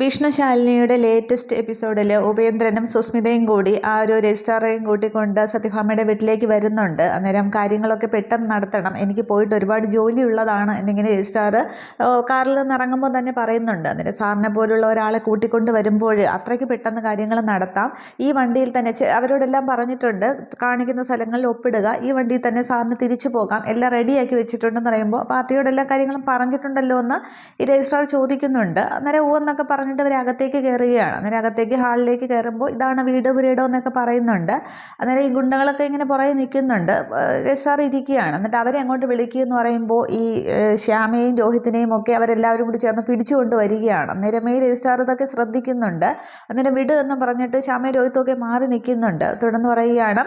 വിഷ്ണുശാലിനിയുടെ latest എപ്പിസോഡിൽ ഉപേന്ദ്രനും സുസ്മിതയും കൂടി ആ ഒരു രജിസ്ട്രാറേയും കൂട്ടിക്കൊണ്ട് സത്യഭാമയുടെ വീട്ടിലേക്ക് വരുന്നുണ്ട്. അന്നേരം കാര്യങ്ങളൊക്കെ പെട്ടെന്ന് നടത്തണം, എനിക്ക് പോയിട്ട് ഒരുപാട് ജോലി ഉള്ളതാണ് എന്നിങ്ങനെ രജിസ്ട്രാർ കാറിൽ നിന്ന് ഇറങ്ങുമ്പോൾ തന്നെ പറയുന്നുണ്ട്. അന്നേരം സാറിനെ പോലുള്ള ഒരാളെ കൂട്ടിക്കൊണ്ട് വരുമ്പോൾ അത്രയ്ക്ക് പെട്ടെന്ന് കാര്യങ്ങൾ നടത്താം, ഈ വണ്ടിയിൽ തന്നെ അവരോടെല്ലാം പറഞ്ഞിട്ടുണ്ട്, കാണിക്കുന്ന സ്ഥലങ്ങളിൽ ഒപ്പിടുക, ഈ വണ്ടിയിൽ തന്നെ സാറിന് തിരിച്ചു പോകാം, എല്ലാം റെഡിയാക്കി വെച്ചിട്ടുണ്ടെന്ന് പറയുമ്പോൾ പാർട്ടിയോട് എല്ലാ കാര്യങ്ങളും പറഞ്ഞിട്ടുണ്ടല്ലോ എന്ന് ഈ രജിസ്ട്രാർ ചോദിക്കുന്നുണ്ട്. അന്നേരം എന്നൊക്കെ പറഞ്ഞിട്ട് അവർ അകത്തേക്ക് കയറുകയാണ്. അന്നേരം അകത്തേക്ക് ഹാളിലേക്ക് കയറുമ്പോൾ ഇതാണ് വീട് പുരയിടം എന്നൊക്കെ പറയുന്നുണ്ട്. അന്നേരം ഈ ഗുണ്ടകളൊക്കെ ഇങ്ങനെ പുറകെ നിൽക്കുന്നുണ്ട്, രജിസ്ട്രാർ ഇരിക്കുകയാണ്. എന്നിട്ട് അവരെ അങ്ങോട്ട് വിളിക്കുക എന്ന് പറയുമ്പോൾ ഈ ശ്യാമയെയും രോഹിത്തിനെയും ഒക്കെ അവരെല്ലാവരും കൂടി ചേർന്ന് പിടിച്ചുകൊണ്ട് വരികയാണ്. അന്നേരം ഈ രജിസ്ട്രാർ ഇതൊക്കെ ശ്രദ്ധിക്കുന്നുണ്ട്. അന്നേരം വിട് എന്ന് പറഞ്ഞിട്ട് ശ്യാമയും രോഹിത്തൊക്കെ മാറി നിൽക്കുന്നുണ്ട്. തുടർന്ന് പറയുകയാണ്,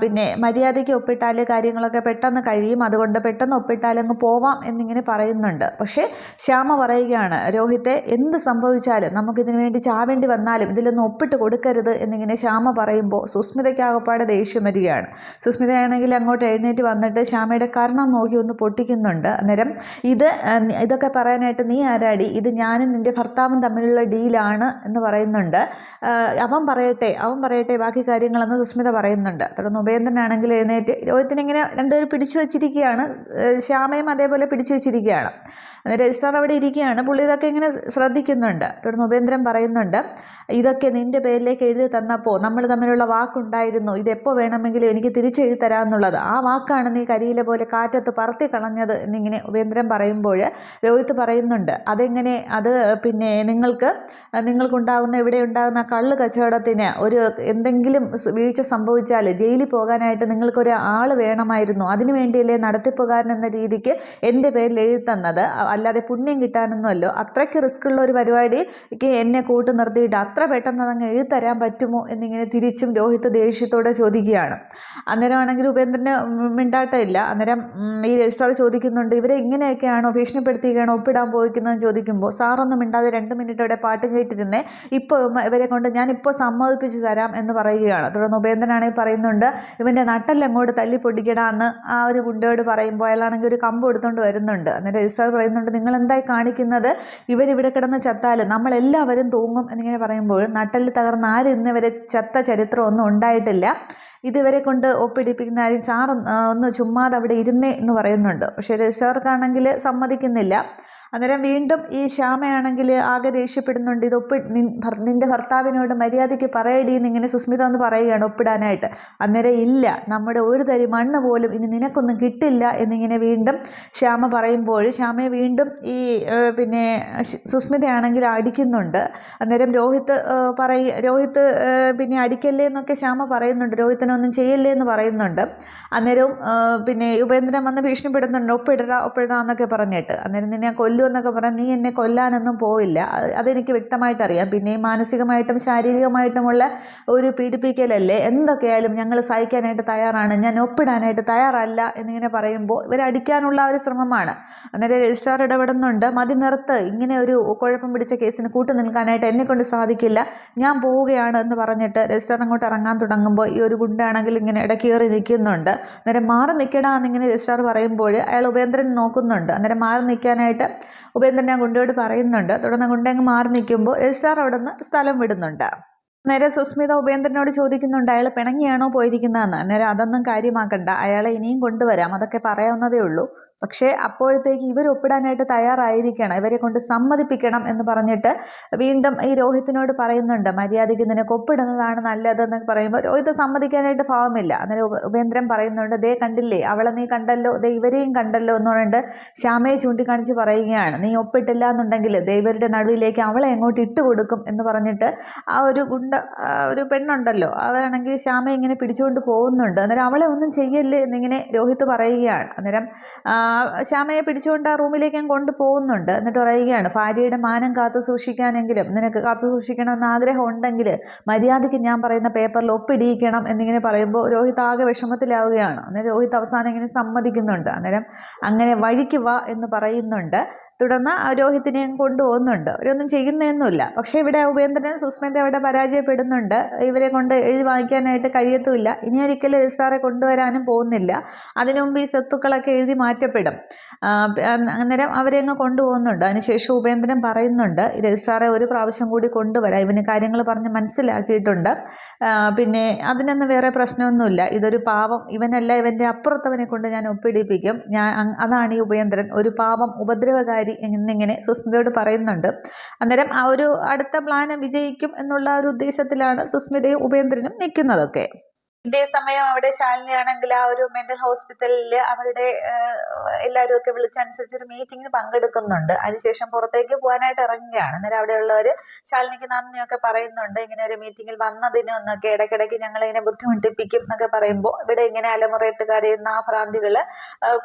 പിന്നെ മര്യാദയ്ക്ക് ഒപ്പിട്ടാൽ കാര്യങ്ങളൊക്കെ പെട്ടെന്ന് കഴിയും, അതുകൊണ്ട് പെട്ടെന്ന് ഒപ്പിട്ടാലങ്ങ് പോവാം എന്നിങ്ങനെ പറയുന്നുണ്ട്. പക്ഷേ ശ്യാമ പറയുകയാണ്, രോഹിത്തെ എന്ത് സംഭവിച്ചാലും നമുക്കിതിനു വേണ്ടി ചാവേണ്ടി വന്നാലും ഇതിലൊന്നും ഒപ്പിട്ട് കൊടുക്കരുത് എന്നിങ്ങനെ ശ്യാമ പറയുമ്പോൾ സുസ്മിതയ്ക്കാകപ്പാടെ ദേഷ്യം വരികയാണ്. സുസ്മിതയാണെങ്കിൽ അങ്ങോട്ട് എഴുന്നേറ്റ് വന്നിട്ട് ശ്യാമയുടെ കർണം നോക്കി ഒന്ന് പൊട്ടിക്കുന്നുണ്ട്. അന്നേരം ഇതൊക്കെ പറയാനായിട്ട് നീ ആരാടി, ഇത് ഞാനും നിൻ്റെ ഭർത്താവും തമ്മിലുള്ള ഡീലാണ് എന്ന് പറയുന്നുണ്ട്. അവൻ പറയട്ടെ ബാക്കി കാര്യങ്ങളെന്ന് സുസ്മിത പറയുന്നുണ്ട്. തുടർന്ന് ഉപേന്ദ്രനാണെങ്കിൽ എഴുന്നേറ്റ് രോഹിത്തിനിങ്ങനെ രണ്ടുപേരും പിടിച്ചു വച്ചിരിക്കുകയാണ്, ശ്യാമയും അതേപോലെ പിടിച്ചു വച്ചിരിക്കുകയാണ്. രജിസ്ട്രാർ അവിടെ ഇരിക്കുകയാണ്, പുള്ളി ഇതൊക്കെ ഇങ്ങനെ ശ്രദ്ധിക്കുന്നുണ്ട്. തുടർന്ന് ഉപേന്ദ്രൻ പറയുന്നുണ്ട്, ഇതൊക്കെ നിൻ്റെ പേരിലേക്ക് എഴുതി തന്നപ്പോൾ നമ്മൾ തമ്മിലുള്ള വാക്കുണ്ടായിരുന്നു, ഇതെപ്പോൾ വേണമെങ്കിലും എനിക്ക് തിരിച്ചെഴുതി തരാമെന്നുള്ളത്, ആ വാക്കാണ് നീ കരിയിലെ പോലെ കാറ്റത്ത് പറത്തി കളഞ്ഞത് എന്നിങ്ങനെ ഉപേന്ദ്രൻ പറയുമ്പോൾ രോഹിത്ത് പറയുന്നുണ്ട്, അതെങ്ങനെ, അത് പിന്നെ നിങ്ങൾക്കുണ്ടാകുന്ന ഇവിടെ ഉണ്ടാകുന്ന കള്ള് കച്ചവടത്തിന് ഒരു എന്തെങ്കിലും വീഴ്ച സംഭവിച്ചാൽ ജയിലിൽ പോകാനായിട്ട് നിങ്ങൾക്കൊരു ആൾ വേണമായിരുന്നു, അതിനു വേണ്ടിയല്ലേ നടത്തിപ്പുകാരൻ എന്ന രീതിക്ക് എൻ്റെ പേരിൽ എഴുതി തന്നത്, അല്ലാതെ പുണ്യം കിട്ടാനൊന്നുമല്ലോ, അത്രയ്ക്ക് റിസ്ക് ഉള്ള ഒരു പരിപാടിക്ക് എന്നെ കൂട്ട് നിർത്തിയിട്ട് അത്ര പെട്ടെന്ന് അതങ്ങ് എഴുതി തരാൻ പറ്റുമോ എന്നിങ്ങനെ തിരിച്ചും രോഹിത്ത് ദേഷ്യത്തോടെ ചോദിക്കുകയാണ്. അന്നേരമാണെങ്കിൽ ഉപേന്ദ്രന് മിണ്ടാട്ടമില്ല. അന്നേരം ഈ രജിസ്ട്രാർ ചോദിക്കുന്നുണ്ട്, ഇവരെ ഇങ്ങനെയൊക്കെയാണോ ഭീഷണിപ്പെടുത്തിയൊക്കെയാണോ ഒപ്പിടാൻ പോയിക്കുന്നതെന്ന് ചോദിക്കുമ്പോൾ സാറൊന്നും മിണ്ടാതെ 2 മിനിറ്റ് അവിടെ പാട്ടും കേട്ടിരുന്നേ, ഇപ്പോൾ ഇവരെ കൊണ്ട് ഞാനിപ്പോൾ സമ്മതിപ്പിച്ച് തരാം എന്ന് പറയുകയാണ്. തുടർന്ന് ഉപേന്ദ്രനാണെങ്കിൽ പറയുന്നുണ്ട്, ഇവൻ്റെ നട്ടെല്ലാം അങ്ങോട്ട് തല്ലി പൊടിക്കടാ എന്ന് ആ ഒരു ഗുണ്ടയോട് പറയുമ്പോൾ അയാളാണെങ്കിൽ ഒരു കമ്പ് എടുത്തുകൊണ്ട് വരുന്നുണ്ട്. അന്നേരം രജിസ്ട്രാർ പറയുന്നുണ്ട്, നിങ്ങൾ എന്തായി കാണിക്കുന്നത്, ഇവരിവിടെ കിടന്ന് ചത്താൽ നമ്മളെല്ലാവരും തൂങ്ങും എന്നിങ്ങനെ പറയുമ്പോൾ നട്ടല് തകർന്ന് ആരും ഇന്നവരെ ചത്ത ചരിത്രമൊന്നും ഉണ്ടായിട്ടില്ല, ഇതുവരെ കൊണ്ട് ഒപ്പിടിപ്പിക്കുന്ന ആരും ഒന്ന് ചുമ്മാതെ അവിടെ ഇരുന്നേ എന്ന് പറയുന്നുണ്ട്. പക്ഷേ രജിസ്ട്രാർക്കാണെങ്കിൽ സമ്മതിക്കുന്നില്ല. അന്നേരം വീണ്ടും ഈ ശ്യാമയാണെങ്കിൽ ആകെ ദേഷ്യപ്പെടുന്നുണ്ട്, ഇത് നിൻ്റെ ഭർത്താവിനോട് മര്യാദയ്ക്ക് പറയടി എന്നിങ്ങനെ സുസ്മിത ഒന്ന് പറയുകയാണ് ഒപ്പിടാനായിട്ട്. അന്നേരം ഇല്ല, നമ്മുടെ ഒരു തരി മണ്ണ് പോലും ഇനി നിനക്കൊന്നും കിട്ടില്ല എന്നിങ്ങനെ വീണ്ടും ശ്യാമ പറയുമ്പോൾ ശ്യാമയെ വീണ്ടും ഈ പിന്നെ സുസ്മിതയാണെങ്കിൽ അടിക്കുന്നുണ്ട്. അന്നേരം രോഹിത്ത് പിന്നെ അടിക്കല്ലേ എന്നൊക്കെ ശ്യാമ പറയുന്നുണ്ട്, രോഹിത്തിനൊന്നും ചെയ്യല്ലേ എന്ന് പറയുന്നുണ്ട്. അന്നേരവും പിന്നെ ഉപേന്ദ്രൻ വന്ന് ഭീഷണിപ്പെടുന്നുണ്ട്, ഒപ്പിടടാ എന്നൊക്കെ പറഞ്ഞിട്ട്. അന്നേരം നിന്നെ എന്നൊക്കെ പറയാൻ, നീ എന്നെ കൊല്ലാനൊന്നും പോയില്ല, അതെനിക്ക് വ്യക്തമായിട്ടറിയാം, പിന്നെയും മാനസികമായിട്ടും ശാരീരികമായിട്ടുമുള്ള ഒരു പീഡിപ്പിക്കലല്ലേ, എന്തൊക്കെയായാലും ഞങ്ങൾ സഹിക്കാനായിട്ട് തയ്യാറാണ്, ഞാൻ ഒപ്പിടാനായിട്ട് തയ്യാറല്ല എന്നിങ്ങനെ പറയുമ്പോൾ ഇവരടിക്കാനുള്ള ഒരു ശ്രമമാണ്. അന്നേരം രജിസ്ട്രാർ ഇടപെടുന്നുണ്ട്, മതി നിർത്ത്, ഇങ്ങനെ ഒരു കുഴപ്പം പിടിച്ച കേസിന് കൂട്ടു നിൽക്കാനായിട്ട് എന്നെക്കൊണ്ട് സാധിക്കില്ല, ഞാൻ പോവുകയാണ് എന്ന് പറഞ്ഞിട്ട് രജിസ്ട്രാർ അങ്ങോട്ട് ഇറങ്ങാൻ തുടങ്ങുമ്പോൾ ഈ ഒരു ഗുണ്ടാണെങ്കിൽ ഇങ്ങനെ ഇടക്കേറി നിൽക്കുന്നുണ്ട്. അന്നേരം മാറി നിൽക്കടാ എന്നിങ്ങനെ രജിസ്ട്രാർ പറയുമ്പോൾ അയാൾ ഉപേന്ദ്രൻ നോക്കുന്നുണ്ട്. അന്നേരം മാറി നിൽക്കാനായിട്ട് ഉപേന്ദ്രൻ ആ ഗുണ്ടയോട് പറയുന്നുണ്ട്. തുടർന്ന് ഗുണ്ട അങ്ങ് മാറി നിൽക്കുമ്പോൾ രജിസ്ട്രാർ അവിടെ നിന്ന് സ്ഥലം വിടുന്നുണ്ട്. നേരെ സുസ്മിത ഉപേന്ദ്രനോട് ചോദിക്കുന്നുണ്ട്, അയാൾ പിണങ്ങിയാണോ പോയിരിക്കുന്നതെന്ന്. അന്നേരം അതൊന്നും കാര്യമാക്കണ്ട, അയാളെ ഇനിയും കൊണ്ടുവരാം, അതൊക്കെ പറയാവുന്നതേ ഉള്ളൂ, പക്ഷേ അപ്പോഴത്തേക്ക് ഇവർ ഒപ്പിടാനായിട്ട് തയ്യാറായിരിക്കണം, ഇവരെ കൊണ്ട് സമ്മതിപ്പിക്കണം എന്ന് പറഞ്ഞിട്ട് വീണ്ടും ഈ രോഹിത്തിനോട് പറയുന്നുണ്ട്, മര്യാദയ്ക്ക് നിനക്ക് ഒപ്പിടുന്നതാണ് നല്ലതെന്ന് പറയുമ്പോൾ രോഹിത്ത് സമ്മതിക്കാനായിട്ട് ഭാവമില്ല. അന്നേരം ഉപേന്ദ്രൻ പറയുന്നുണ്ട്, ദേ കണ്ടില്ലേ, അവളെ നീ കണ്ടല്ലോ, ദേ ഇവരെയും കണ്ടല്ലോ എന്ന് പറഞ്ഞിട്ട് ശ്യാമയെ ചൂണ്ടിക്കാണിച്ച് പറയുകയാണ്, നീ ഒപ്പിട്ടില്ല എന്നുണ്ടെങ്കിൽ ദൈവരുടെ നടുവിലേക്ക് അവളെ എങ്ങോട്ട് ഇട്ട് കൊടുക്കും എന്ന് പറഞ്ഞിട്ട് ആ ഒരു പെണ്ണുണ്ടല്ലോ, അവരാണെങ്കിൽ ശ്യാമയെ ഇങ്ങനെ പിടിച്ചുകൊണ്ട് പോകുന്നുണ്ട്. അന്നേരം അവളെ ഒന്നും ചെയ്യല്ലേ എന്നിങ്ങനെ രോഹിത്ത് പറയുകയാണ്. അന്നേരം ശ്യാമയെ പിടിച്ചുകൊണ്ട് ആ റൂമിലേക്ക് ഞാൻ കൊണ്ടുപോകുന്നുണ്ട്. എന്നിട്ട് പറയുകയാണ്, ഭാര്യയുടെ മാനം കാത്തു സൂക്ഷിക്കാനെങ്കിലും നിനക്ക് കാത്തു സൂക്ഷിക്കണമെന്ന് ആഗ്രഹം ഉണ്ടെങ്കിൽ മര്യാദയ്ക്ക് ഞാൻ പറയുന്ന പേപ്പറിൽ ഒപ്പിടിയിക്കണം എന്നിങ്ങനെ പറയുമ്പോൾ രോഹിത്ത് ആകെ വിഷമത്തിലാവുകയാണ്. അന്നേരം രോഹിത്ത് അവസാനം ഇങ്ങനെ സമ്മതിക്കുന്നുണ്ട്. അന്നേരം അങ്ങനെ വഴിക്ക് വാ എന്ന് പറയുന്നുണ്ട്. തുടർന്ന് രോഹിത്തിനെയും കൊണ്ടുപോകുന്നുണ്ട്. അവരൊന്നും ചെയ്യുന്നതൊന്നുമില്ല. പക്ഷേ ഇവിടെ ഉപേന്ദ്രൻ സുസ്മിത അവിടെ പരാജയപ്പെടുന്നുണ്ട്. ഇവരെ കൊണ്ട് എഴുതി വാങ്ങിക്കാനായിട്ട് കഴിയത്തുമില്ല. ഇനി ഒരിക്കലും രജിസ്ട്രാറെ കൊണ്ടുവരാനും പോകുന്നില്ല. അതിനു മുമ്പ് ഈ സ്വത്തുക്കളൊക്കെ എഴുതി മാറ്റപ്പെടും. അന്നേരം അവരെ അങ്ങ് കൊണ്ടുപോകുന്നുണ്ട്. അതിനുശേഷം ഉപേന്ദ്രൻ പറയുന്നുണ്ട്, രജിസ്ട്രാറെ ഒരു പ്രാവശ്യം കൂടി കൊണ്ടുവരാം, ഇവന് കാര്യങ്ങൾ പറഞ്ഞ് മനസ്സിലാക്കിയിട്ടുണ്ട്, പിന്നെ അതിനൊന്നും വേറെ പ്രശ്നമൊന്നുമില്ല, ഇതൊരു പാവം, ഇവനല്ല ഇവൻ്റെ അപ്പുറത്തവനെ കൊണ്ട് ഞാൻ ഒപ്പിടിപ്പിക്കും, അതാണ് ഈ ഉപേന്ദ്രൻ, ഒരു പാവം ഉപദ്രവകാരി എന്നിങ്ങനെ സുസ്മിതയോട് പറയുന്നുണ്ട്. അന്നേരം ആ ഒരു അടുത്ത പ്ലാൻ വിജയിക്കും എന്നുള്ള ഒരു ഉദ്ദേശത്തിലാണ് സുസ്മിതയും ഉപേന്ദ്രനും നിൽക്കുന്നതൊക്കെ. ഇതേ സമയം അവിടെ ശാലിനിയാണെങ്കിൽ ആ ഒരു മെൻ്റൽ ഹോസ്പിറ്റലിൽ അവരുടെ എല്ലാവരും ഒക്കെ വിളിച്ചനുസരിച്ചൊരു മീറ്റിങ്ങിന് പങ്കെടുക്കുന്നുണ്ട്. അതിനുശേഷം പുറത്തേക്ക് പോകാനായിട്ട് ഇറങ്ങുകയാണ്. അന്നേരം അവിടെയുള്ളവർ ശാലിനിക്ക് നന്ദിയൊക്കെ പറയുന്നുണ്ട്, ഇങ്ങനെ ഒരു മീറ്റിങ്ങിൽ വന്നതിനൊന്നൊക്കെ, ഇടയ്ക്കിടയ്ക്ക് ഞങ്ങളിങ്ങനെ ബുദ്ധിമുട്ടിപ്പിക്കും എന്നൊക്കെ പറയുമ്പോൾ ഇവിടെ ഇങ്ങനെ അലമുറയിട്ട് കരയുന്ന ആ ഭ്രാന്തികൾ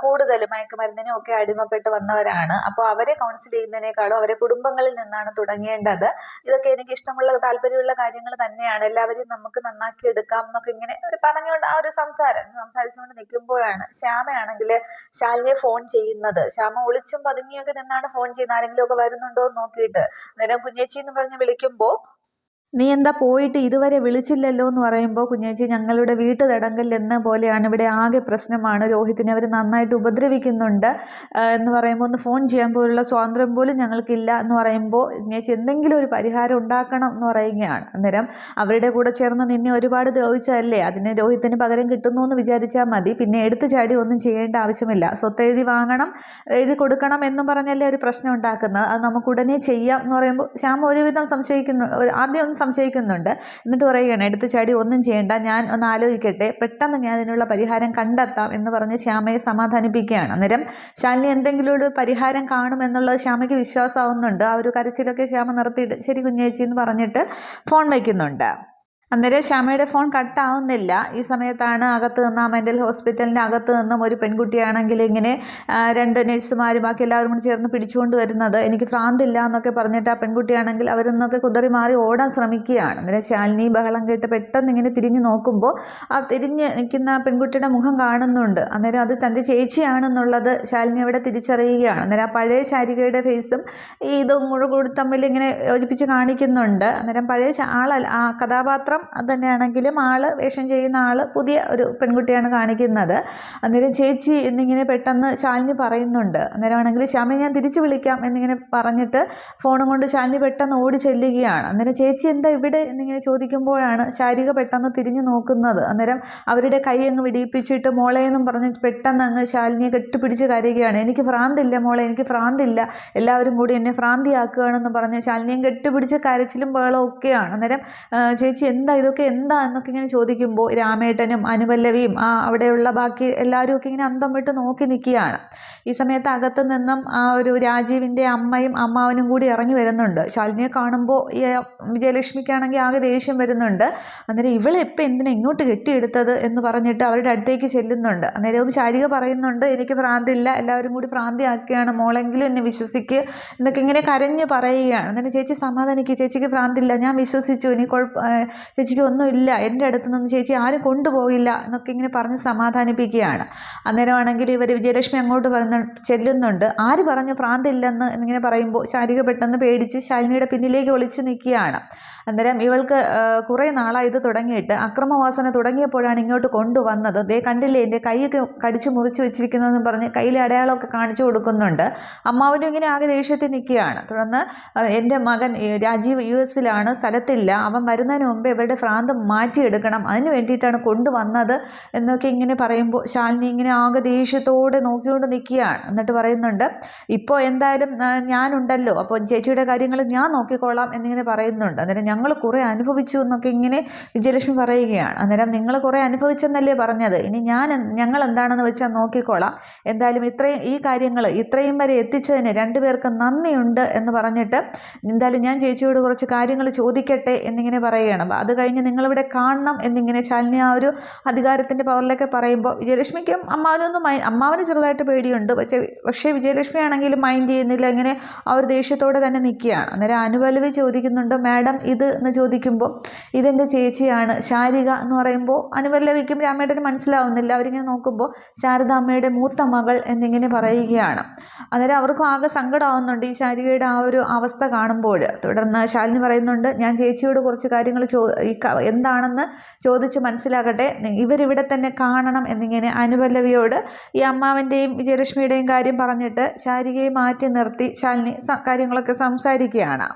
കൂടുതൽ മയക്കുമരുന്നിനും ഒക്കെ അടിമപ്പെട്ട് വന്നവരാണ്. അപ്പോൾ അവരെ കൗൺസിൽ ചെയ്യുന്നതിനേക്കാളും അവരെ കുടുംബങ്ങളിൽ നിന്നാണ് തുടങ്ങേണ്ടത്. ഇതൊക്കെ എനിക്ക് ഇഷ്ടമുള്ള താല്പര്യമുള്ള കാര്യങ്ങൾ തന്നെയാണ്, എല്ലാവരെയും നമുക്ക് നന്നാക്കി എടുക്കാം എന്നൊക്കെ ഇങ്ങനെ അവർ പറഞ്ഞുകൊണ്ട് ആ ഒരു സംസാരിച്ചുകൊണ്ട് നിൽക്കുമ്പോഴാണ് ശ്യാമയാണെങ്കിൽ ശാലിനിയെ ഫോൺ ചെയ്യുന്നത്. ശ്യാമ ഒളിച്ചും പതുങ്ങിയൊക്കെ നിന്നാണ് ഫോൺ ചെയ്യുന്നത്, ആരെങ്കിലും ഒക്കെ വരുന്നുണ്ടോ എന്ന് നോക്കിയിട്ട്. അന്നേരം കുഞ്ഞേച്ചി എന്ന് പറഞ്ഞ് വിളിക്കുമ്പോൾ, നീ എന്താ പോയിട്ട് ഇതുവരെ വിളിച്ചില്ലല്ലോ എന്ന് പറയുമ്പോൾ, കുഞ്ഞേച്ചി ഞങ്ങളുടെ വീട്ടു തടങ്കൽ എന്ന പോലെയാണ്, ഇവിടെ ആകെ പ്രശ്നമാണ്, രോഹിത്തിനെ അവർ നന്നായിട്ട് ഉപദ്രവിക്കുന്നുണ്ട് എന്ന് പറയുമ്പോൾ, ഒന്ന് ഫോൺ ചെയ്യാൻ പോലുള്ള സ്വാതന്ത്ര്യം പോലും ഞങ്ങൾക്കില്ല എന്ന് പറയുമ്പോൾ, കുഞ്ഞേച്ചി എന്തെങ്കിലും ഒരു പരിഹാരം ഉണ്ടാക്കണം എന്ന് പറയുകയാണ്. അന്നേരം അവരുടെ കൂടെ ചേർന്ന് നിന്നെ ഒരുപാട് ദ്രോഹിച്ചതല്ലേ, അതിന് രോഹിത്തിന് പകരം കിട്ടുന്നു എന്ന് വിചാരിച്ചാൽ മതി, പിന്നെ എടുത്തു ചാടി ഒന്നും ചെയ്യേണ്ട ആവശ്യമില്ല, സ്വത്ത് എഴുതി വാങ്ങണം, എഴുതി കൊടുക്കണം എന്നും പറഞ്ഞല്ലേ ഒരു പ്രശ്നം ഉണ്ടാക്കുന്നത്, അത് നമുക്ക് ഉടനെ ചെയ്യാം എന്ന് പറയുമ്പോൾ ശ്യാമ ഒരുവിധം ആദ്യം സംശയിക്കുന്നുണ്ട്. എന്നിട്ട് പറയുകയാണ്, എടുത്ത് ചാടി ഒന്നും ചെയ്യേണ്ട, ഞാൻ ഒന്ന് ആലോചിക്കട്ടെ, പെട്ടെന്ന് ഞാൻ അതിനുള്ള പരിഹാരം കണ്ടെത്താം എന്ന് പറഞ്ഞ് ശ്യാമയെ സമാധാനിപ്പിക്കുകയാണ്. അന്നേരം ശാലിനി എന്തെങ്കിലും ഒരു പരിഹാരം കാണുമെന്നുള്ളത് ശ്യാമയ്ക്ക് വിശ്വാസമാവുന്നുണ്ട്. ആ ഒരു കരച്ചിലൊക്കെ ശ്യാമ നിർത്തിയിട്ട് ശരി കുഞ്ഞേച്ചി എന്ന് പറഞ്ഞിട്ട് ഫോൺ വയ്ക്കുന്നുണ്ട്. അന്നേരം ശ്യാമയുടെ ഫോൺ കട്ടാവുന്നില്ല. ഈ സമയത്താണ് അകത്ത് നിന്ന്, ആ മെൻ്റൽ ഹോസ്പിറ്റലിൻ്റെ അകത്ത് നിന്നും ഒരു പെൺകുട്ടിയാണെങ്കിൽ ഇങ്ങനെ രണ്ട് നഴ്സുമാരും ബാക്കി എല്ലാവരും കൂടി ചേർന്ന് പിടിച്ചുകൊണ്ട് വരുന്നത്. എനിക്ക് ഭ്രാന്തില്ല എന്നൊക്കെ പറഞ്ഞിട്ട് ആ പെൺകുട്ടിയാണെങ്കിൽ അവരൊന്നൊക്കെ കുതറി മാറി ഓടാൻ ശ്രമിക്കുകയാണ്. അന്നേരം ശാലിനി ബഹളം കേട്ട് പെട്ടെന്ന് ഇങ്ങനെ തിരിഞ്ഞു നോക്കുമ്പോൾ ആ തിരിഞ്ഞ് നിൽക്കുന്ന പെൺകുട്ടിയുടെ മുഖം കാണുന്നുണ്ട്. അന്നേരം അത് തൻ്റെ ചേച്ചിയാണെന്നുള്ളത് ശാലിനി അവിടെ തിരിച്ചറിയുകയാണ്. അന്നേരം ആ പഴയ ശാരികയുടെ ഫേസും ഇതും കൂടി തമ്മിൽ ഇങ്ങനെ യോജിപ്പിച്ച് കാണിക്കുന്നുണ്ട്. അന്നേരം പഴയ ആ കഥാപാത്രം അത് തന്നെയാണെങ്കിലും വേഷം ചെയ്യുന്ന പുതിയ ഒരു പെൺകുട്ടിയാണ് കാണിക്കുന്നത്. അന്നേരം ചേച്ചി എന്നിങ്ങനെ പെട്ടെന്ന് ശാലിനി പറയുന്നുണ്ട്. അന്നേരമാണെങ്കിൽ ശ്യാമയെ ഞാൻ തിരിച്ചു വിളിക്കാം എന്നിങ്ങനെ പറഞ്ഞിട്ട് ഫോണും കൊണ്ട് ശാലിനി പെട്ടെന്ന് ഓടി ചെല്ലുകയാണ്. അന്നേരം ചേച്ചി എന്താ ഇവിടെ എന്നിങ്ങനെ ചോദിക്കുമ്പോഴാണ് ശാരിക പെട്ടെന്ന് തിരിഞ്ഞു നോക്കുന്നത്. അന്നേരം അവരുടെ കൈ അങ്ങ് വിടിയിപ്പിച്ചിട്ട് മോളെ എന്നും പറഞ്ഞ് പെട്ടെന്ന് അങ്ങ് ശാലിനിയെ കെട്ടിപ്പിടിച്ച് കരയുകയാണ്. എനിക്ക് ഭ്രാന്തില്ല മോളെ, എനിക്ക് ഭ്രാന്തില്ല, എല്ലാവരും കൂടി എന്നെ ഭ്രാന്തിയാക്കുകയാണെന്ന് പറഞ്ഞ് ശാലിനിയും കെട്ടിപ്പിടിച്ച് കരച്ചിലും ബഹളവും ഒക്കെയാണ്. അന്നേരം ചേച്ചി ഇതൊക്കെ എന്താ എന്നൊക്കെ ഇങ്ങനെ ചോദിക്കുമ്പോൾ രാമേട്ടനും അനുപല്ലവിയും അവിടെയുള്ള ബാക്കി എല്ലാവരും ഒക്കെ ഇങ്ങനെ അന്തം വിട്ട് നോക്കി നിൽക്കുകയാണ്. ഈ സമയത്ത് അകത്ത് നിന്നും ആ ഒരു രാജീവിൻ്റെ അമ്മയും അമ്മാവനും കൂടി ഇറങ്ങി വരുന്നുണ്ട്. ശാലിനിയെ കാണുമ്പോൾ ഈ വിജയലക്ഷ്മിക്കാണെങ്കിൽ ആകെ ദേഷ്യം വരുന്നുണ്ട്. അന്നേരം ഇവളെ ഇപ്പം എന്തിനാ ഇങ്ങോട്ട് കെട്ടിയെടുത്തത് എന്ന് പറഞ്ഞിട്ട് അവരുടെ അടുത്തേക്ക് ചെല്ലുന്നുണ്ട്. അന്നേരവും ശാരിക പറയുന്നുണ്ട്, എനിക്ക് ഭ്രാന്തില്ല, എല്ലാവരും കൂടി ഭ്രാന്തിയാക്കുകയാണ്, മോളെങ്കിലും എന്നെ വിശ്വസിക്കുക എന്നൊക്കെ ഇങ്ങനെ കരഞ്ഞ് പറയുകയാണ്. അന്നേരം ചേച്ചി സമാധാനിക്കുക, ചേച്ചിക്ക് ഭ്രാന്തില്ല, ഞാൻ വിശ്വസിച്ചു, ഇനി ചേച്ചിക്ക് ഒന്നുമില്ല, എൻ്റെ അടുത്ത് നിന്ന് ചേച്ചി ആരും കൊണ്ടുപോയില്ല എന്നൊക്കെ ഇങ്ങനെ പറഞ്ഞ് സമാധാനിപ്പിക്കുകയാണ്. അന്നേരമാണെങ്കിൽ ഇവർ വിജയലക്ഷ്മി അങ്ങോട്ട് ചെല്ലുന്നുണ്ട്. ആര് പറഞ്ഞു ഭ്രാന്തില്ലെന്ന് എന്നിങ്ങനെ പറയുമ്പോൾ ശാരിക പെട്ടെന്ന് പേടിച്ച് ശാലിനിയുടെ പിന്നിലേക്ക് ഒളിച്ച് നിൽക്കുകയാണ്. അന്നേരം ഇവൾക്ക് കുറേ നാളായി ഇത് തുടങ്ങിയിട്ട്, അക്രമവാസന തുടങ്ങിയപ്പോഴാണ് ഇങ്ങോട്ട് കൊണ്ടുവന്നത്, ദേ കണ്ടില്ലേ എൻ്റെ കൈയൊക്കെ കടിച്ചു മുറിച്ച് വെച്ചിരിക്കുന്നതെന്ന് പറഞ്ഞ് കയ്യിലെ അടയാളമൊക്കെ കാണിച്ചു കൊടുക്കുന്നുണ്ട്. അമ്മാവനും ഇങ്ങനെ ആകെ ദേഷ്യത്തിൽ നിൽക്കുകയാണ്. തുടർന്ന് എൻ്റെ മകൻ രാജീവ് US-ലാണ്, സ്ഥലത്തില്ല, അവൻ വരുന്നതിന് മുമ്പ് ഇവരുടെ ഭ്രാന്ത് മാറ്റിയെടുക്കണം, അതിന് വേണ്ടിയിട്ടാണ് കൊണ്ടുവന്നത് എന്നൊക്കെ ഇങ്ങനെ പറയുമ്പോൾ ശാലിനി ഇങ്ങനെ ആകെ ദേഷ്യത്തോടെ നോക്കിക്കൊണ്ട് നിൽക്കുകയാണ്. എന്നിട്ട് പറയുന്നുണ്ട്, ഇപ്പോൾ എന്തായാലും ഞാനുണ്ടല്ലോ, അപ്പോൾ ചേച്ചിയുടെ കാര്യങ്ങൾ ഞാൻ നോക്കിക്കോളാം എന്നിങ്ങനെ പറയുന്നുണ്ട്. അന്നേരം ഞങ്ങൾ കുറേ അനുഭവിച്ചു എന്നൊക്കെ ഇങ്ങനെ വിജയലക്ഷ്മി പറയുകയാണ്. അന്നേരം നിങ്ങൾ കുറേ അനുഭവിച്ചെന്നല്ലേ പറഞ്ഞത്, ഇനി ഞങ്ങൾ എന്താണെന്ന് വെച്ചാൽ നോക്കിക്കോളാം, എന്തായാലും ഈ കാര്യങ്ങൾ ഇത്രയും വരെ എത്തിച്ചതിന് രണ്ടുപേർക്ക് നന്ദിയുണ്ട് എന്ന് പറഞ്ഞിട്ട് എന്തായാലും ഞാൻ ചേച്ചിയോട് കുറച്ച് കാര്യങ്ങൾ ചോദിക്കട്ടെ എന്നിങ്ങനെ പറയുകയാണ്. അത് കഴിഞ്ഞ് നിങ്ങളിവിടെ കാണണം എന്നിങ്ങനെ ശാലിനി ആ ഒരു അധികാരത്തിൻ്റെ പവറിലൊക്കെ പറയുമ്പോൾ വിജയലക്ഷ്മിക്കും അമ്മാവന് ചെറുതായിട്ട് പേടിയുണ്ട്. പക്ഷേ വിജയലക്ഷ്മി ആണെങ്കിലും മൈൻഡ് ചെയ്യുന്നില്ല, ഇങ്ങനെ ആ ഒരു ദേഷ്യത്തോടെ തന്നെ നിൽക്കുകയാണ്. അന്നേരം അനുപല്ലവി ചോദിക്കുന്നുണ്ട്, മാഡം ഇത് എന്ന് ചോദിക്കുമ്പോൾ ഇതെൻ്റെ ചേച്ചിയാണ് ശാരിക എന്ന് പറയുമ്പോൾ അനുപല്ലവിക്കും രാമേട്ടനും മനസ്സിലാവുന്നില്ല. അവരിങ്ങനെ നോക്കുമ്പോൾ ശാരദാമ്മയുടെ മൂത്ത മകൾ എന്നിങ്ങനെ പറയുകയാണ്. അന്നേരം അവർക്കും ആകെ സങ്കടമാവുന്നുണ്ട് ഈ ശാരികയുടെ ആ ഒരു അവസ്ഥ കാണുമ്പോൾ. തുടർന്ന് ശാലിനി പറയുന്നുണ്ട്, ഞാൻ ചേച്ചിയോട് കുറച്ച് കാര്യങ്ങൾ എന്താണെന്ന് ചോദിച്ച് മനസ്സിലാക്കട്ടെ, ഇവരിവിടെ തന്നെ കാണണം എന്നിങ്ങനെ അനുപല്ലവിയോട് ഈ അമ്മാവൻ്റെയും വിജയലക്ഷ്മിയുടെയും കാര്യം പറഞ്ഞിട്ട് ശാരികയെ മാറ്റി നിർത്തി ശാലിനി കാര്യങ്ങളൊക്കെ സംസാരിക്കുകയാണ്.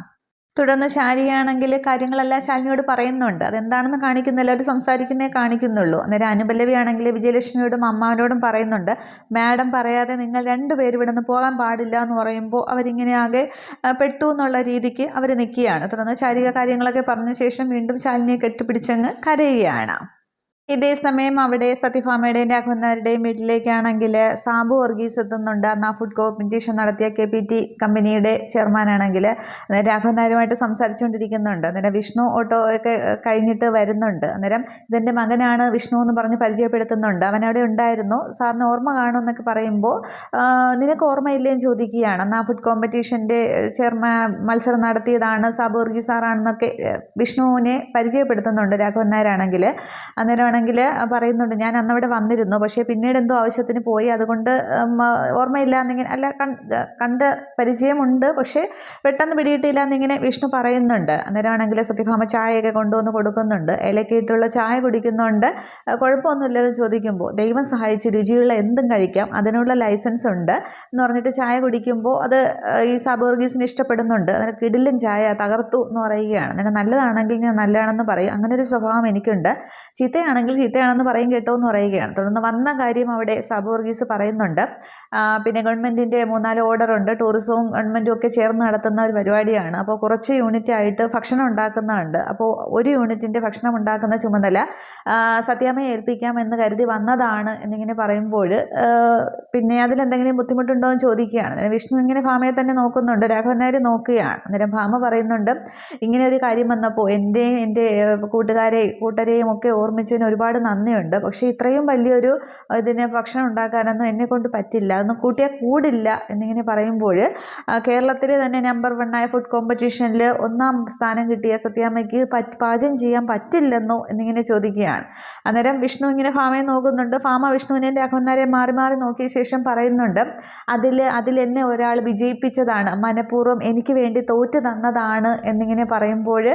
തുടർന്ന് ശാരികയാണെങ്കിൽ കാര്യങ്ങളെല്ലാം ശാലിനിയോട് പറയുന്നുണ്ട്. അതെന്താണെന്ന് കാണിക്കുന്നില്ല, അവർ സംസാരിക്കുന്നേ കാണിക്കുന്നുള്ളൂ. അന്നേരം അനുപല്ലവിയാണെങ്കിൽ വിജയലക്ഷ്മിയോടും അമ്മാവനോടും പറയുന്നുണ്ട്, മാഡം പറയാതെ നിങ്ങൾ രണ്ടുപേരും ഇവിടെ നിന്ന് പോകാൻ പാടില്ല എന്ന് പറയുമ്പോൾ അവരിങ്ങനെ ആകെ പെട്ടു എന്നുള്ള രീതിക്ക് അവർ നിൽക്കുകയാണ്. തുടർന്ന് ശാരിക കാര്യങ്ങളൊക്കെ പറഞ്ഞ ശേഷം വീണ്ടും ശാലിനിയെ കെട്ടിപ്പിടിച്ചങ്ങ് കരയുകയാണ്. ഇതേ സമയം അവിടെ സത്യഭാമയുടെയും രാഘവനാരുടെയും വീട്ടിലേക്കാണെങ്കിൽ സാബു വർഗീസ് എത്തുന്നുണ്ട്. അന്ന് ആ ഫുഡ് കോമ്പറ്റീഷൻ നടത്തിയ KPT കമ്പനിയുടെ ചെയർമാനാണെങ്കിൽ രാഘവനാരുമായിട്ട് സംസാരിച്ചുകൊണ്ടിരിക്കുന്നുണ്ട്. അന്നേരം വിഷ്ണു ഓട്ടോ ഒക്കെ കഴിഞ്ഞിട്ട് വരുന്നുണ്ട്. അന്നേരം ഇതെൻ്റെ മകനാണ് വിഷ്ണു എന്ന് പറഞ്ഞ് പരിചയപ്പെടുത്തുന്നുണ്ട്. അവനവിടെ ഉണ്ടായിരുന്നു, സാറിന് ഓർമ്മ കാണുമെന്നൊക്കെ പറയുമ്പോൾ നിനക്ക് ഓർമ്മയില്ലേന്ന് ചോദിക്കുകയാണ്. അന്ന് ആ ഫുഡ് കോമ്പറ്റീഷൻ്റെ മത്സരം നടത്തിയതാണ് സാബു വർഗീസ് സാറാണെന്നൊക്കെ വിഷ്ണുവിനെ പരിചയപ്പെടുത്തുന്നുണ്ട് രാഘവനാരാണെങ്കിൽ. അന്നേരം പറയുന്നുണ്ട്, ഞാൻ അന്നവിടെ വന്നിരുന്നു, പക്ഷേ പിന്നീട് എന്തോ ആവശ്യത്തിന് പോയി, അതുകൊണ്ട് ഓർമ്മയില്ല എന്നിങ്ങനെ, അല്ല കണ്ട് പരിചയമുണ്ട് പക്ഷേ പെട്ടെന്ന് പിടിയിട്ടില്ല എന്നിങ്ങനെ വിഷ്ണു പറയുന്നുണ്ട്. അന്നേരമാണെങ്കിൽ സത്യഭാമ ചായയൊക്കെ കൊണ്ടുവന്ന് കൊടുക്കുന്നുണ്ട്. ഇലക്കിയിട്ടുള്ള ചായ കുടിക്കുന്നുണ്ട്. കുഴപ്പമൊന്നുമില്ലെന്ന് ചോദിക്കുമ്പോൾ ദൈവം സഹായിച്ച് രുചിയുള്ള എന്തും കഴിക്കാം, അതിനുള്ള ലൈസൻസ് ഉണ്ട് എന്ന് പറഞ്ഞിട്ട് ചായ കുടിക്കുമ്പോൾ അത് ഈ സാബു വർഗീസിന് ഇഷ്ടപ്പെടുന്നുണ്ട്. അന്നേരം കിടിലൻ ചായ തകർത്തു എന്ന് പറയുകയാണ്. അങ്ങനെ നല്ലതാണെങ്കിൽ ഞാൻ നല്ലതാണെന്ന് പറയും, അങ്ങനെ ഒരു സ്വഭാവം എനിക്കുണ്ട്, ചീത്തയാണെങ്കിൽ ചീത്തയാണെന്ന് പറയും കേട്ടോ എന്ന് പറയുകയാണ്. തുടർന്ന് വന്ന കാര്യം അവിടെ സാബു വർഗീസ് പറയുന്നുണ്ട്. പിന്നെ ഗവൺമെൻറ്റിൻ്റെ 3-4 ഓർഡറുണ്ട്, ടൂറിസവും ഗവൺമെൻറ്റും ഒക്കെ ചേർന്ന് നടത്തുന്ന ഒരു പരിപാടിയാണ്. അപ്പോൾ കുറച്ച് യൂണിറ്റായിട്ട് ഭക്ഷണം ഉണ്ടാക്കുന്നുണ്ട്. അപ്പോൾ ഒരു യൂണിറ്റിൻ്റെ ഭക്ഷണം ഉണ്ടാക്കുന്ന ചുമതല സത്യാമ്മയെ ഏൽപ്പിക്കാം എന്ന് കരുതി വന്നതാണ് എന്നിങ്ങനെ പറയുമ്പോൾ പിന്നെ അതിലെന്തെങ്കിലും ബുദ്ധിമുട്ടുണ്ടോ എന്ന് ചോദിക്കുകയാണ്. അന്നേരം വിഷ്ണു ഇങ്ങനെ ഭാമയെ തന്നെ നോക്കുന്നുണ്ട്, രാഘവനാർ നോക്കുകയാണ്. അന്നേരം ഭാമ പറയുന്നുണ്ട്, ഇങ്ങനെ ഒരു കാര്യം വന്നപ്പോൾ എൻ്റെ കൂട്ടരെയും ഒക്കെ ഓർമ്മിച്ചതിന് ഒരുപാട് നന്ദിയുണ്ട്, പക്ഷേ ഇത്രയും വലിയൊരു ഇതിന് ഭക്ഷണം ഉണ്ടാക്കാനൊന്നും എന്നെക്കൊണ്ട് പറ്റില്ല, അതൊന്നും കൂട്ടിയാൽ കൂടില്ല എന്നിങ്ങനെ പറയുമ്പോൾ കേരളത്തിലെ തന്നെ നമ്പർ 1 ഫുഡ് കോമ്പറ്റീഷനിൽ 1ാം സ്ഥാനം കിട്ടിയ സത്യാമ്മയ്ക്ക് പാചകം ചെയ്യാൻ പറ്റില്ലെന്നോ എന്നിങ്ങനെ ചോദിക്കുകയാണ്. അന്നേരം വിഷ്ണു ഇങ്ങനെ ഭാമയെ നോക്കുന്നുണ്ട്. ഭാമ വിഷ്ണുവിനെയും രാഘവനാരെ മാറി മാറി നോക്കിയ ശേഷം പറയുന്നുണ്ട്, അതിൽ എന്നെ ഒരാൾ വിജയിപ്പിച്ചതാണ്, മനഃപൂർവ്വം എനിക്ക് വേണ്ടി തോറ്റു തന്നതാണ് എന്നിങ്ങനെ പറയുമ്പോൾ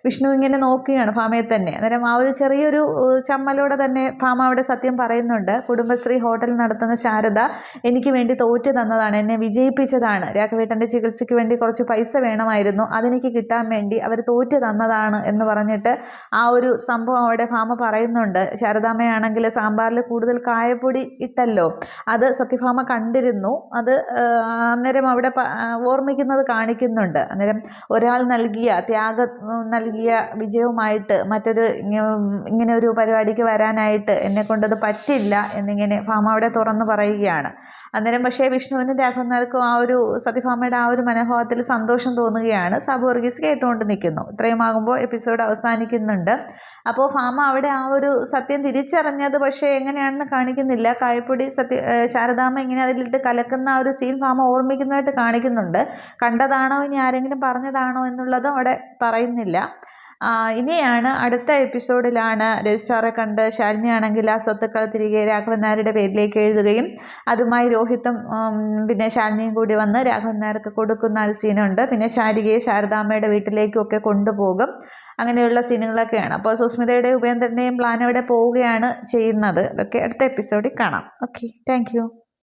വിഷ്ണു ഇങ്ങനെ നോക്കുകയാണ് ഭാമയെ തന്നെ. അന്നേരം ആ ഒരു ചെറിയൊരു ചമ്മലോടെ തന്നെ ഭാമ അവിടെ സത്യം പറയുന്നുണ്ട്. കുടുംബശ്രീ ഹോട്ടൽ നടത്തുന്ന ശാരദ എനിക്ക് വേണ്ടി തോറ്റു തന്നതാണ്, എന്നെ വിജയിപ്പിച്ചതാണ്, രാഘവേട്ടൻ്റെ ചികിത്സയ്ക്ക് വേണ്ടി കുറച്ച് പൈസ വേണമായിരുന്നു, അതെനിക്ക് കിട്ടാൻ വേണ്ടി അവർ തോറ്റു തന്നതാണ് എന്ന് പറഞ്ഞിട്ട് ആ ഒരു സംഭവം അവിടെ ഭാമ പറയുന്നുണ്ട്. ശാരദാമ്മയാണെങ്കിൽ സാമ്പാറിൽ കൂടുതൽ കായപ്പൊടി ഇട്ടല്ലോ, അത് സത്യഭാമ കണ്ടിരുന്നു, അത് അന്നേരം അവിടെ ഓർമ്മിക്കുന്നത് കാണിക്കുന്നുണ്ട്. അന്നേരം ഒരാൾ നൽകിയ വിജയവുമായിട്ട് മറ്റൊരു ഇങ്ങനെ ഒരു പരിപാടിക്ക് വരാനായിട്ട് എന്നെക്കൊണ്ടത് പറ്റില്ല എന്നിങ്ങനെ ഭാമ അവിടെ തുറന്ന് പറയുകയാണ്. അന്നേരം പക്ഷേ വിഷ്ണുവിനും രാഘവനാർക്കും ആ ഒരു സത്യഭാമയുടെ ആ ഒരു മനോഭാവത്തിൽ സന്തോഷം തോന്നുകയാണ്. സാബു വർഗീസ് കേട്ടുകൊണ്ട് നിൽക്കുന്നു. ഇത്രയുമാകുമ്പോൾ എപ്പിസോഡ് അവസാനിക്കുന്നുണ്ട്. അപ്പോൾ ഭാമ അവിടെ ആ ഒരു സത്യം തിരിച്ചറിഞ്ഞത് പക്ഷേ എങ്ങനെയാണെന്ന് കാണിക്കുന്നില്ല. കായപ്പൊടി ശാരദാമ്മ ഇങ്ങനെ അതിലിട്ട് കലക്കുന്ന ആ ഒരു സീൻ ഭാമ ഓർമ്മിക്കുന്നതായിട്ട് കാണിക്കുന്നുണ്ട്. കണ്ടതാണോ ഇനി ആരെങ്കിലും പറഞ്ഞതാണോ എന്നുള്ളതും അവിടെ പറയുന്നില്ല. ഇനിയാണ് അടുത്ത എപ്പിസോഡിലാണ് രജിസ്ട്രാറെ കണ്ട് ശാലിനിയാണെങ്കിൽ ആ സ്വത്തുക്കൾ തിരികെ രാഘവനാരുടെ പേരിലേക്ക് എഴുതുകയും അതുമായി രോഹിത്തും പിന്നെ ശാലിനിയും കൂടി വന്ന് രാഘവനാർക്ക് കൊടുക്കുന്ന ഒരു സീനുണ്ട്. പിന്നെ ശാരികയെ ശാരദാമ്മയുടെ വീട്ടിലേക്കും ഒക്കെ കൊണ്ടുപോകും. അങ്ങനെയുള്ള സീനുകളൊക്കെയാണ്. അപ്പോൾ സുസ്മിതയുടെ ഉപേന്ദ്രൻ്റെയും പ്ലാൻ അവിടെ പോവുകയാണ് ചെയ്യുന്നത്. അതൊക്കെ അടുത്ത എപ്പിസോഡിൽ കാണാം. Okay, thank